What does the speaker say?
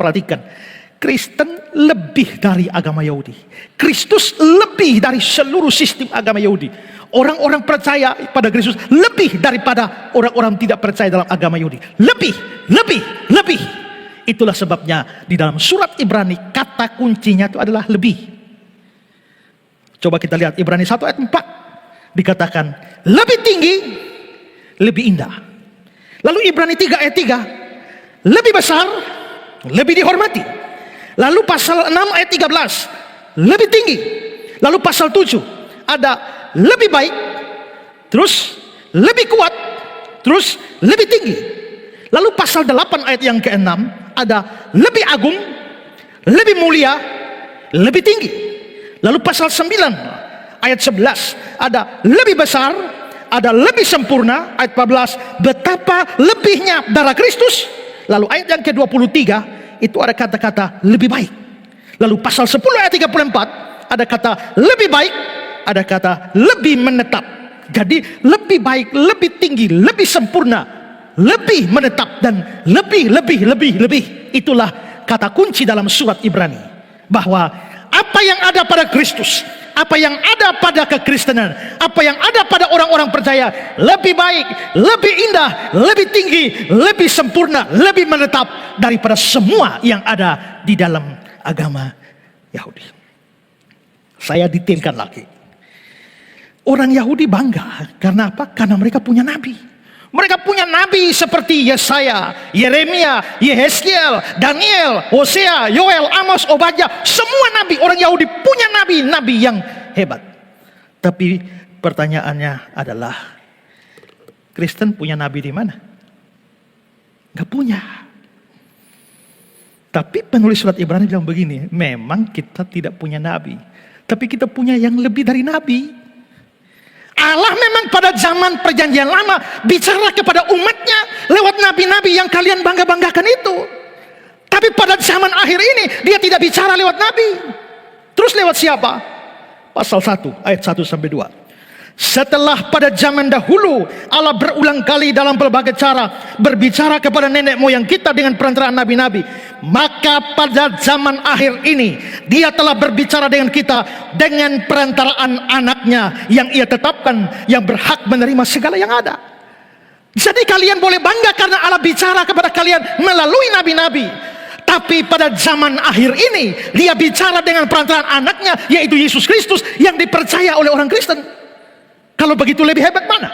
Perhatikan, Kristen lebih dari agama Yahudi. Kristus lebih dari seluruh sistem agama Yahudi. Orang-orang percaya pada Kristus lebih daripada orang-orang tidak percaya dalam agama Yahudi. Lebih. Itulah sebabnya di dalam surat Ibrani kata kuncinya itu adalah lebih. Coba kita lihat Ibrani 1 ayat 4. Dikatakan lebih tinggi, lebih indah. Lalu Ibrani 3 ayat 3, lebih besar, lebih dihormati. Lalu pasal 6 ayat 13, lebih tinggi. Lalu pasal 7 ada lebih baik, terus lebih kuat, terus lebih tinggi. Lalu pasal 8 ayat yang ke-6 ada lebih agung, lebih mulia, lebih tinggi. Lalu pasal 9 ayat 11 ada lebih besar, ada lebih sempurna. Ayat 14, betapa lebihnya darah Kristus. Lalu ayat yang ke-23 itu ada kata-kata lebih baik. Lalu pasal 10 ayat 34 ada kata lebih baik, ada kata lebih menetap. Jadi lebih baik, lebih tinggi, lebih sempurna, lebih menetap, dan lebih. Itulah kata kunci dalam surat Ibrani. Bahwa apa yang ada pada Kristus, apa yang ada pada kekristenan, apa yang ada pada orang-orang percaya lebih baik, lebih indah, lebih tinggi, lebih sempurna, lebih menetap daripada semua yang ada di dalam agama Yahudi. Saya detailkan lagi. Orang Yahudi bangga karena apa? Karena mereka punya nabi. Mereka punya nabi seperti Yesaya, Yeremia, Yehezkiel, Daniel, Hosea, Yoel, Amos, Obadya. Semua nabi, orang Yahudi punya nabi yang hebat. Tapi pertanyaannya adalah, Kristen punya nabi di mana? Gak punya. Tapi penulis surat Ibrani bilang begini, memang kita tidak punya nabi, tapi kita punya yang lebih dari nabi. Allah memang pada zaman perjanjian lama bicara kepada umatnya lewat nabi-nabi yang kalian bangga-banggakan itu. Tapi pada zaman akhir ini dia tidak bicara lewat nabi. Terus lewat siapa? Pasal 1 ayat 1 sampai 2. Setelah pada zaman dahulu Allah berulang kali dalam berbagai cara berbicara kepada nenek moyang kita dengan perantaraan nabi-nabi, maka pada zaman akhir ini dia telah berbicara dengan kita dengan perantaraan anaknya yang ia tetapkan, yang berhak menerima segala yang ada. Jadi kalian boleh bangga karena Allah bicara kepada kalian melalui nabi-nabi. Tapi pada zaman akhir ini dia bicara dengan perantaraan anaknya, yaitu Yesus Kristus, yang dipercaya oleh orang Kristen. Kalau begitu lebih hebat mana?